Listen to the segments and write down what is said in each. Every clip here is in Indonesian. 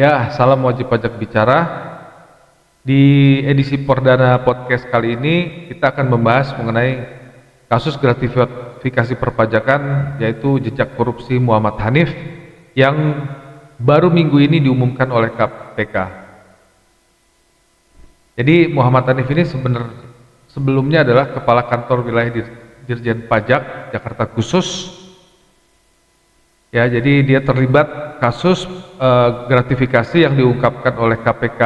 Ya, salam wajib pajak bicara. Di edisi perdana podcast kali ini kita akan membahas mengenai kasus gratifikasi perpajakan yaitu jejak korupsi Muhammad Hanif yang baru minggu ini diumumkan oleh KPK. Jadi Muhammad Hanif ini sebelumnya adalah Kepala Kantor Wilayah Dirjen Pajak Jakarta Khusus. Ya, jadi dia terlibat kasus gratifikasi yang diungkapkan oleh KPK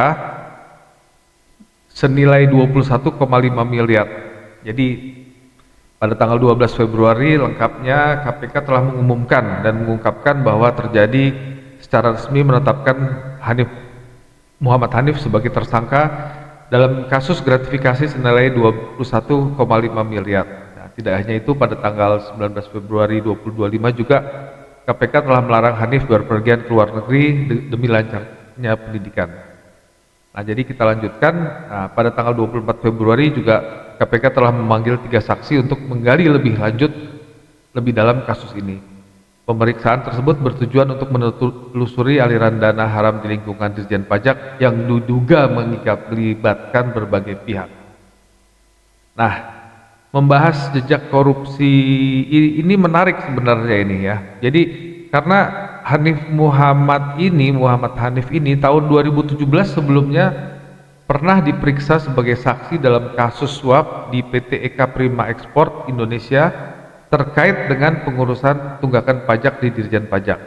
senilai 21,5 miliar. Jadi pada tanggal 12 Februari lengkapnya KPK telah mengumumkan dan mengungkapkan bahwa terjadi secara resmi menetapkan Muhammad Hanif sebagai tersangka dalam kasus gratifikasi senilai 21,5 miliar. Nah, tidak hanya itu, pada tanggal 19 Februari 2025 juga KPK telah melarang Hanif berpergian ke luar negeri demi lancarnya pendidikan. Nah, jadi kita lanjutkan. Nah, pada tanggal 24 Februari juga KPK telah memanggil 3 saksi untuk menggali lebih lanjut lebih dalam kasus ini. Pemeriksaan tersebut bertujuan untuk menelusuri aliran dana haram di lingkungan Dirjen Pajak yang diduga melibatkan berbagai pihak. Nah, membahas jejak korupsi ini menarik sebenarnya ini ya. Jadi karena Muhammad Hanif ini tahun 2017 sebelumnya pernah diperiksa sebagai saksi dalam kasus suap di PT Eka Prima Ekspor Indonesia terkait dengan pengurusan tunggakan pajak di Dirjen Pajak.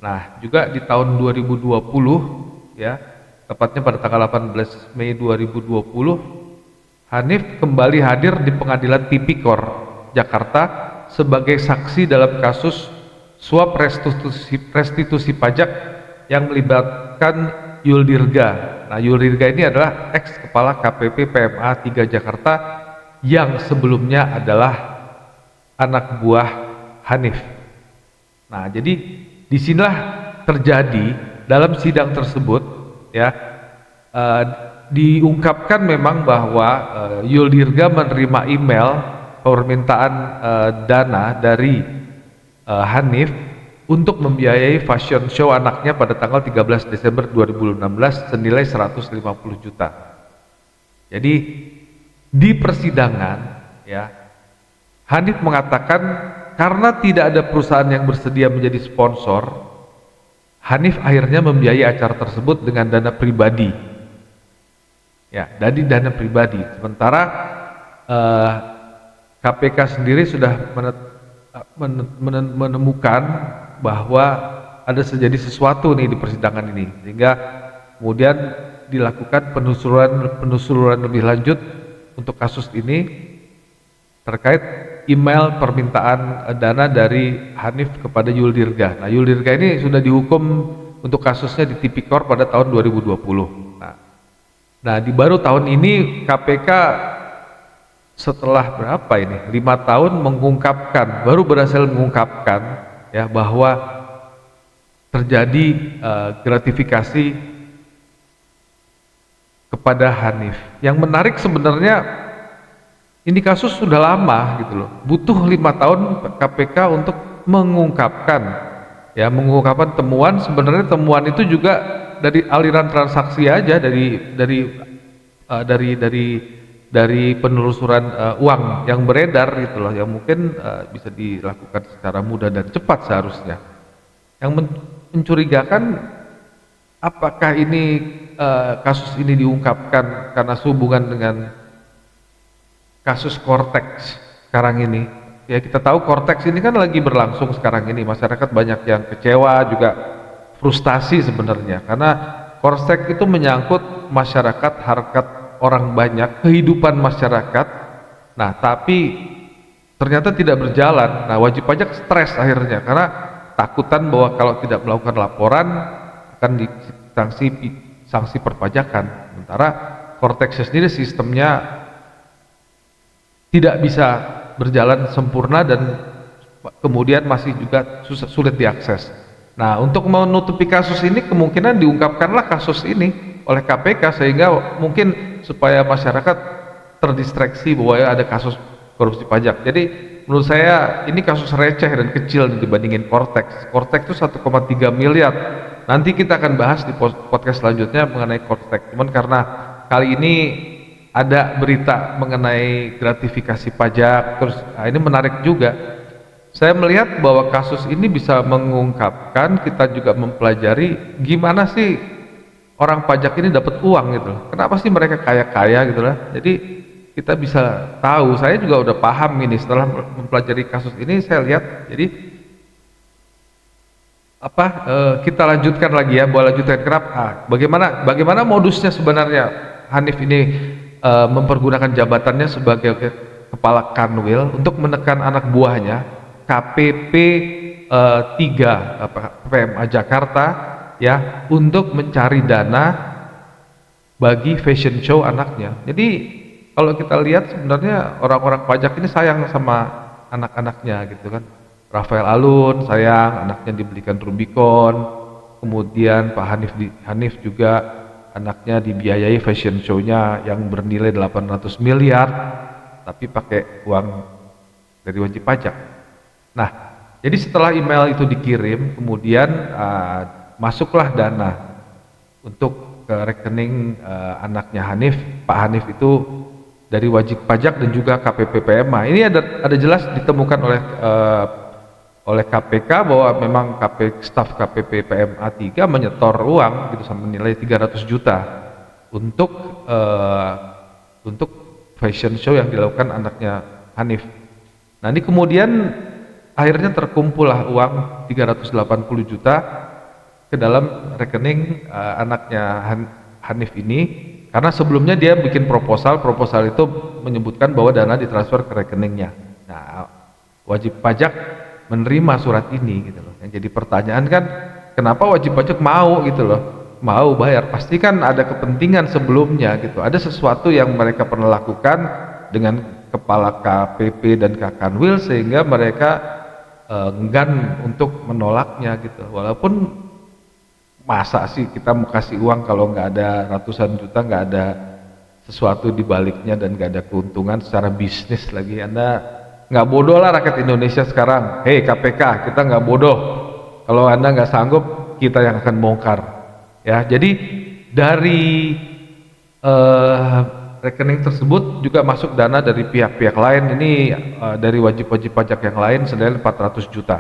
Nah, juga di tahun 2020 ya, tepatnya pada tanggal 18 Mei 2020 Hanif kembali hadir di Pengadilan Tipikor Jakarta sebagai saksi dalam kasus suap restitusi pajak yang melibatkan Yul Dirga. Nah, Yul Dirga ini adalah ex kepala KPP PMA 3 Jakarta yang sebelumnya adalah anak buah Hanif. Nah, jadi disinilah terjadi dalam sidang tersebut ya, diungkapkan memang bahwa Yul Dirga menerima email permintaan dana dari Hanif untuk membiayai fashion show anaknya pada tanggal 13 Desember 2016 senilai 150 juta. Jadi di persidangan ya, Hanif mengatakan karena tidak ada perusahaan yang bersedia menjadi sponsor, Hanif akhirnya membiayai acara tersebut dengan dana pribadi. Ya, dari dana pribadi. Sementara KPK sendiri sudah menemukan bahwa ada terjadi sesuatu nih di persidangan ini, sehingga kemudian dilakukan penelusuran lebih lanjut untuk kasus ini terkait email permintaan dana dari Hanif kepada Yul Dirga. Nah, Yul Dirga ini sudah dihukum untuk kasusnya di Tipikor pada tahun 2020. Nah, di baru tahun ini KPK setelah berapa ini? 5 tahun baru berhasil mengungkapkan ya bahwa terjadi gratifikasi kepada Hanif. Yang menarik sebenarnya ini kasus sudah lama gitu loh. Butuh 5 tahun KPK untuk mengungkapkan temuan. Sebenarnya temuan itu juga dari aliran transaksi aja, dari penelusuran uang yang beredar gitu loh, yang mungkin bisa dilakukan secara mudah dan cepat seharusnya. Yang mencurigakan, apakah ini kasus ini diungkapkan karena sehubungan dengan kasus Kortex sekarang ini. Ya, kita tahu Kortex ini kan lagi berlangsung sekarang ini, masyarakat banyak yang kecewa juga frustasi sebenarnya karena Kortex itu menyangkut masyarakat, harkat orang banyak, kehidupan masyarakat. Nah, tapi ternyata tidak berjalan. Nah, wajib pajak stres akhirnya karena takutan bahwa kalau tidak melakukan laporan akan sanksi perpajakan. Sementara Kortex sendiri sistemnya tidak bisa berjalan sempurna dan kemudian masih juga sulit diakses. Nah, untuk menutupi kasus ini kemungkinan diungkapkanlah kasus ini oleh KPK sehingga mungkin supaya masyarakat terdistraksi bahwa ada kasus korupsi pajak. Jadi menurut saya ini kasus receh dan kecil dibandingin Kortex. Kortex itu 1,3 miliar Nanti kita akan bahas di podcast selanjutnya mengenai korsek. Cuman karena kali ini ada berita mengenai gratifikasi pajak, terus ini menarik juga. Saya melihat bahwa kasus ini bisa mengungkapkan, kita juga mempelajari gimana sih orang pajak ini dapat uang gitu loh. Kenapa sih mereka kaya-kaya gitu lah. Jadi kita bisa tahu, saya juga udah paham ini setelah mempelajari kasus ini. Saya lihat, jadi kita lanjutkan lagi ya, boleh lanjutkan kenapa? Bagaimana modusnya sebenarnya Hanif ini mempergunakan jabatannya sebagai kepala Kanwil untuk menekan anak buahnya KPP 3 PMA Jakarta ya, untuk mencari dana bagi fashion show anaknya. Jadi kalau kita lihat sebenarnya orang-orang pajak ini sayang sama anak-anaknya gitu kan. Rafael Alun sayang anaknya dibelikan Rubicon, kemudian Pak Hanif juga anaknya dibiayai fashion show-nya yang bernilai 800 miliar tapi pakai uang dari wajib pajak. Nah, jadi setelah email itu dikirim, kemudian masuklah dana untuk ke rekening anaknya Hanif. Pak Hanif itu dari wajib pajak dan juga KPP PMA. Ini ada jelas ditemukan oleh KPK bahwa memang staf KPP PMA 3 menyetor uang gitu sampai nilai 300 juta untuk fashion show yang dilakukan anaknya Hanif. Nah, ini kemudian akhirnya terkumpullah uang 380 juta ke dalam rekening anaknya Hanif ini, karena sebelumnya dia bikin proposal itu menyebutkan bahwa dana ditransfer ke rekeningnya. Nah, wajib pajak menerima surat ini gitu loh. Yang jadi pertanyaan kan, kenapa wajib pajak mau gitu loh, mau bayar? Pasti kan ada kepentingan sebelumnya gitu, ada sesuatu yang mereka pernah lakukan dengan kepala KPP dan Kakanwil sehingga mereka enggan untuk menolaknya gitu. Walaupun masa sih kita mau kasih uang kalau nggak ada ratusan juta, nggak ada sesuatu di baliknya dan nggak ada keuntungan secara bisnis lagi. Anda nggak bodoh lah rakyat Indonesia sekarang. Hei KPK, kita nggak bodoh. Kalau Anda nggak sanggup, kita yang akan bongkar. Ya, jadi dari rekening tersebut juga masuk dana dari pihak-pihak lain. Ini dari wajib-wajib pajak yang lain senilai 400 juta.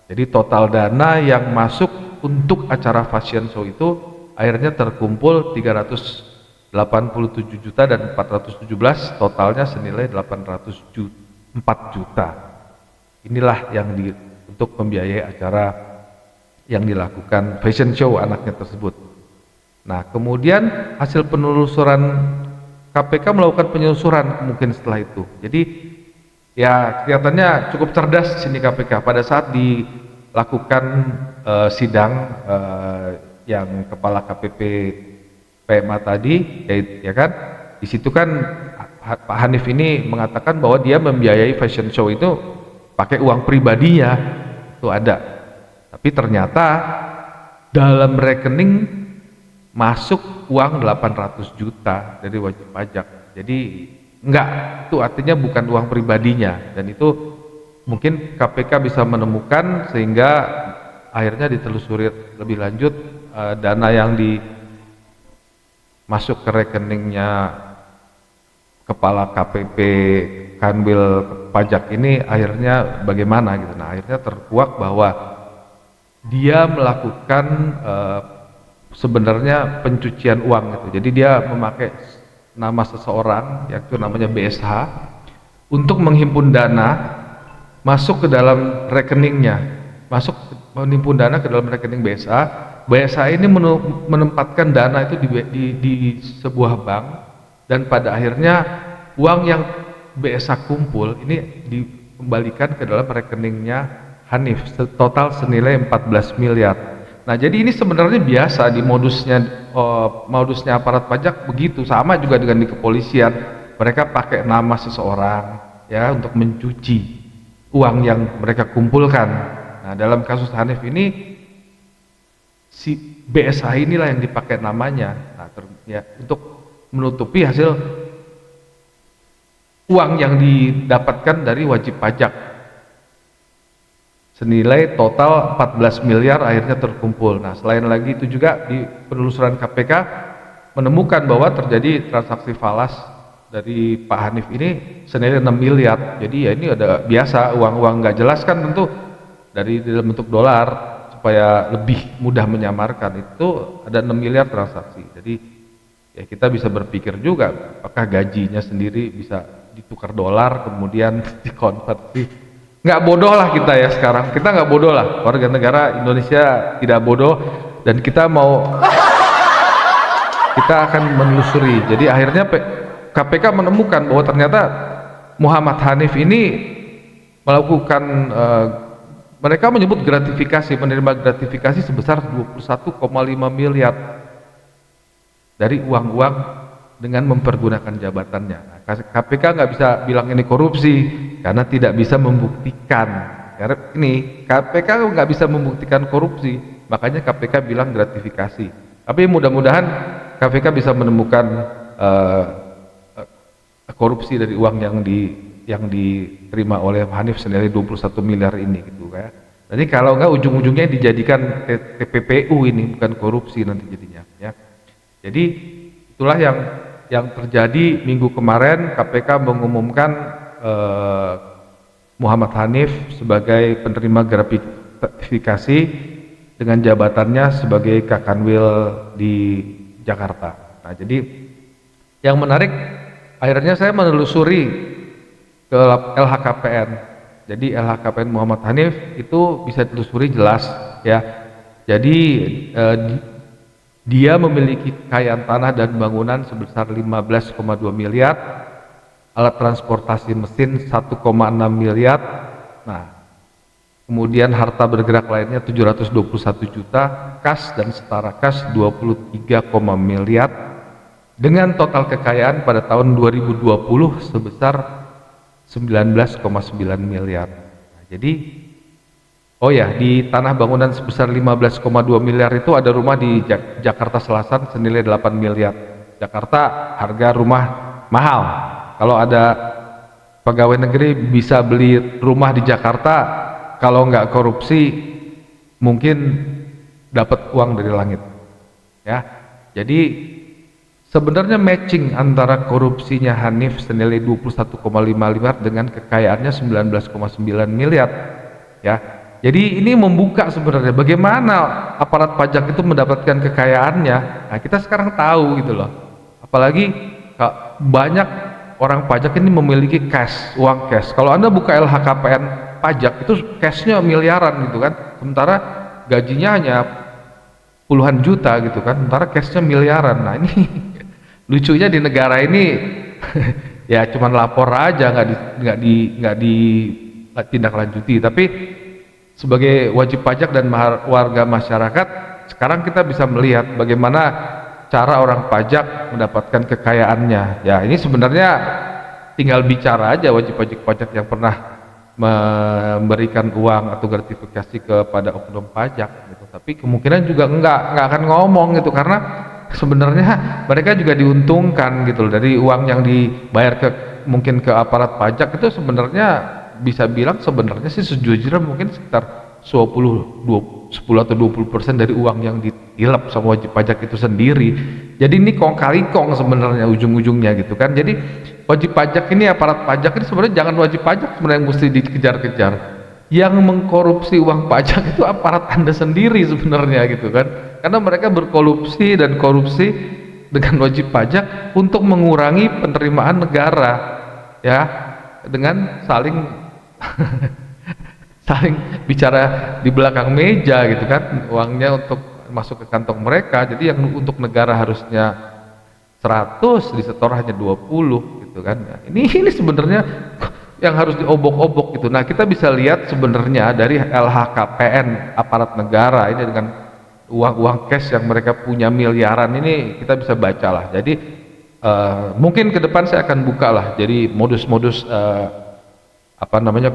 Jadi total dana yang masuk untuk acara fashion show itu akhirnya terkumpul 387 juta dan 417, totalnya senilai 804 juta. Inilah yang untuk membiayai acara yang dilakukan fashion show anaknya tersebut. Nah, kemudian hasil penelusuran KPK melakukan penelusuran mungkin setelah itu. Jadi ya kelihatannya cukup cerdas di sini KPK pada saat dilakukan sidang yang kepala KPP PMA tadi, ya kan? Di situ kan Pak Hanif ini mengatakan bahwa dia membiayai fashion show itu pakai uang pribadinya, itu ada. Tapi ternyata dalam rekening masuk uang 800 juta dari wajib pajak. Jadi enggak, itu artinya bukan uang pribadinya, dan itu mungkin KPK bisa menemukan sehingga akhirnya ditelusuri lebih lanjut dana yang masuk ke rekeningnya kepala KPP Kanwil pajak ini akhirnya bagaimana gitu. Nah, akhirnya terkuak bahwa dia melakukan sebenarnya pencucian uang gitu. Jadi dia memakai nama seseorang, yaitu namanya BSH, untuk menghimpun dana masuk ke dalam rekeningnya, menghimpun dana ke dalam rekening BSH. BSH ini menempatkan dana itu di sebuah bank, dan pada akhirnya uang yang BSH kumpul ini dikembalikan ke dalam rekeningnya Hanif, total senilai 14 miliar. Nah, jadi ini sebenarnya biasa di modusnya aparat pajak begitu, sama juga dengan di kepolisian. Mereka pakai nama seseorang ya untuk mencuci uang yang mereka kumpulkan. Nah, dalam kasus Hanif ini si BSH inilah yang dipakai namanya, untuk menutupi hasil uang yang didapatkan dari wajib pajak. senilai total 14 miliar akhirnya terkumpul. Nah, selain lagi itu juga di penelusuran KPK menemukan bahwa terjadi transaksi falas dari Pak Hanif ini senilai 6 miliar. Jadi ya ini ada biasa uang-uang nggak jelas kan, tentu dari dalam bentuk dolar supaya lebih mudah menyamarkan, itu ada 6 miliar transaksi. Jadi ya kita bisa berpikir juga apakah gajinya sendiri bisa ditukar dolar kemudian dikonversi. Nggak bodoh lah kita ya sekarang, kita nggak bodoh lah, warga negara Indonesia tidak bodoh, dan kita akan menelusuri. Jadi akhirnya KPK menemukan bahwa ternyata Muhammad Hanif ini melakukan mereka menyebut menerima gratifikasi sebesar 21,5 miliar dari uang-uang dengan mempergunakan jabatannya. Nah, KPK nggak bisa bilang ini korupsi karena tidak bisa membuktikan. Karena ini KPK nggak bisa membuktikan korupsi, makanya KPK bilang gratifikasi. Tapi mudah-mudahan KPK bisa menemukan korupsi dari uang yang diterima oleh Hanif senilai 21 miliar ini gitu ya. Jadi kalau nggak ujung-ujungnya dijadikan TPPU, ini bukan korupsi nanti jadinya ya. Jadi itulah yang terjadi minggu kemarin. KPK mengumumkan Muhammad Hanif sebagai penerima gratifikasi dengan jabatannya sebagai Kakanwil di Jakarta. Nah, jadi yang menarik, akhirnya saya menelusuri ke LHKPN. Jadi LHKPN Muhammad Hanif itu bisa ditelusuri jelas ya. Jadi dia memiliki kekayaan tanah dan bangunan sebesar 15,2 miliar, alat transportasi mesin 1,6 miliar. Nah, kemudian harta bergerak lainnya 721 juta, kas dan setara kas 23, miliar, dengan total kekayaan pada tahun 2020 sebesar 19,9 miliar. Nah, jadi oh ya, di tanah bangunan sebesar 15,2 miliar itu ada rumah di Jakarta Selatan senilai 8 miliar. Jakarta harga rumah mahal. Kalau ada pegawai negeri bisa beli rumah di Jakarta, kalau nggak korupsi mungkin dapat uang dari langit. Ya, jadi sebenarnya matching antara korupsinya Hanif senilai 21,5 miliar dengan kekayaannya 19,9 miliar. Ya, jadi ini membuka sebenarnya bagaimana aparat pajak itu mendapatkan kekayaannya. Nah, kita sekarang tahu gitu loh. Apalagi banyak orang pajak ini memiliki cash, uang cash. Kalau Anda buka LHKPN pajak itu cashnya miliaran gitu kan. Sementara gajinya hanya puluhan juta gitu kan. Sementara cashnya miliaran. Nah, ini lucunya di negara ini ya cuman lapor aja, nggak ditindaklanjuti. Tapi sebagai wajib pajak dan warga masyarakat, sekarang kita bisa melihat bagaimana cara orang pajak mendapatkan kekayaannya. Ya, ini sebenarnya tinggal bicara aja wajib pajak yang pernah memberikan uang atau gratifikasi kepada oknum pajak gitu. Tapi kemungkinan juga nggak akan ngomong gitu, karena sebenarnya mereka juga diuntungkan gitu loh dari uang yang dibayar mungkin ke aparat pajak. Itu sebenarnya bisa bilang sebenarnya sih sejujurnya mungkin sekitar 10 atau 20% dari uang yang ditilap sama wajib pajak itu sendiri. Jadi ini kong kali kong sebenarnya ujung-ujungnya gitu kan. Jadi wajib pajak ini, aparat pajak ini sebenarnya jangan wajib pajak sebenarnya yang mesti dikejar-kejar. Yang mengkorupsi uang pajak itu aparat Anda sendiri sebenarnya gitu kan. Karena mereka berkorupsi dan korupsi dengan wajib pajak untuk mengurangi penerimaan negara ya, dengan saling bicara di belakang meja gitu kan, uangnya untuk masuk ke kantong mereka. Jadi yang untuk negara harusnya 100 disetor hanya 20 gitu kan. Nah, ini sebenarnya yang harus diobok-obok gitu. Nah, kita bisa lihat sebenarnya dari LHKPN aparat negara ini dengan uang cash yang mereka punya miliaran ini, kita bisa baca lah. Jadi mungkin ke depan saya akan buka lah jadi modus-modus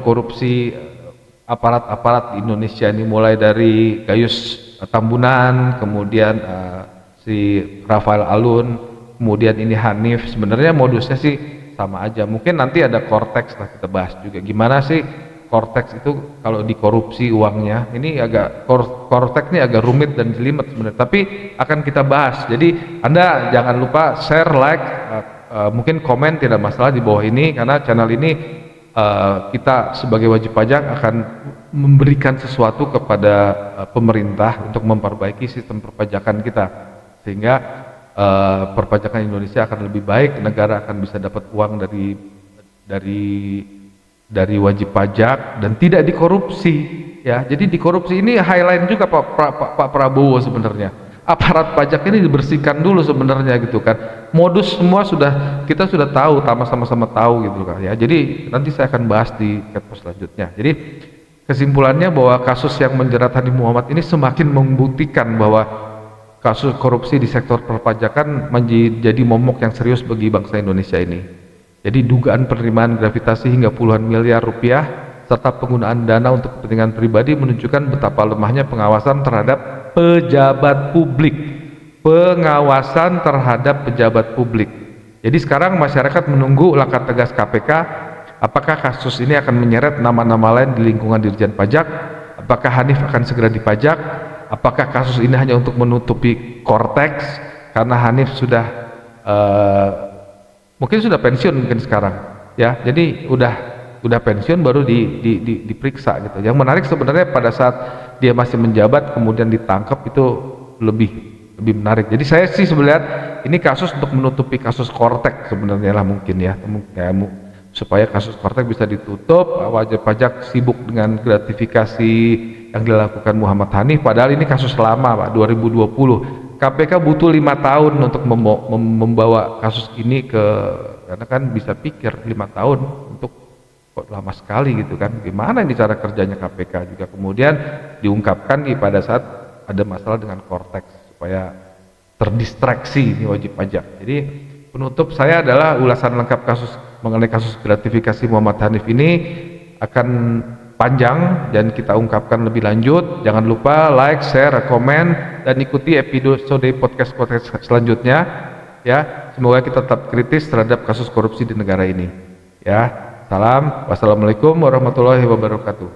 korupsi aparat-aparat di Indonesia ini, mulai dari Gayus Tambunan, kemudian si Rafael Alun, kemudian ini Hanif. Sebenarnya modusnya sih sama aja. Mungkin nanti ada Cortex lah kita bahas juga gimana sih Cortex itu kalau dikorupsi uangnya, ini agak Cortex ini agak rumit dan jelimet sebenarnya, tapi akan kita bahas. Jadi Anda jangan lupa share, like, mungkin komen tidak masalah di bawah ini, karena channel ini kita sebagai wajib pajak akan memberikan sesuatu kepada pemerintah untuk memperbaiki sistem perpajakan kita, sehingga perpajakan Indonesia akan lebih baik, negara akan bisa dapat uang dari wajib pajak dan tidak dikorupsi, ya. Jadi dikorupsi ini highlight juga Pak Prabowo sebenarnya. Aparat pajak ini dibersihkan dulu sebenarnya gitu kan. Modus semua kita sudah tahu, sama-sama tahu gitu kan ya. Jadi nanti saya akan bahas di Ketpos selanjutnya. Jadi kesimpulannya bahwa kasus yang menjerat Hanif Muhammad ini semakin membuktikan bahwa kasus korupsi di sektor perpajakan menjadi momok yang serius bagi bangsa Indonesia ini. Jadi dugaan penerimaan gravitasi hingga puluhan miliar rupiah serta penggunaan dana untuk kepentingan pribadi menunjukkan betapa lemahnya pengawasan terhadap pejabat publik. Pengawasan terhadap pejabat publik. Jadi sekarang masyarakat menunggu langkah tegas KPK. Apakah kasus ini akan menyeret nama-nama lain di lingkungan Dirjen Pajak? Apakah Hanif akan segera dipajak? Apakah kasus ini hanya untuk menutupi Cortex karena Hanif sudah mungkin sudah pensiun mungkin sekarang, ya. Jadi udah pensiun baru diperiksa gitu. Yang menarik sebenarnya pada saat dia masih menjabat kemudian ditangkap itu lebih menarik. Jadi saya sih sebenarnya ini kasus untuk menutupi kasus Cortex sebenarnya lah mungkin ya, supaya kasus Cortex bisa ditutup, wajib pajak sibuk dengan gratifikasi yang dilakukan Muhammad Hanif, padahal ini kasus lama Pak, 2020. KPK butuh 5 tahun untuk membawa kasus ini karena kan bisa pikir 5 tahun untuk kok lama sekali gitu kan, gimana ini cara kerjanya KPK juga kemudian diungkapkan pada saat ada masalah dengan Cortex supaya terdistraksi ini wajib pajak. Jadi penutup saya adalah ulasan lengkap mengenai kasus gratifikasi Muhammad Hanif ini akan panjang dan kita ungkapkan lebih lanjut. Jangan lupa like, share, komen, dan ikuti episode podcast selanjutnya ya. Semoga kita tetap kritis terhadap kasus korupsi di negara ini ya. Salam, wassalamualaikum warahmatullahi wabarakatuh.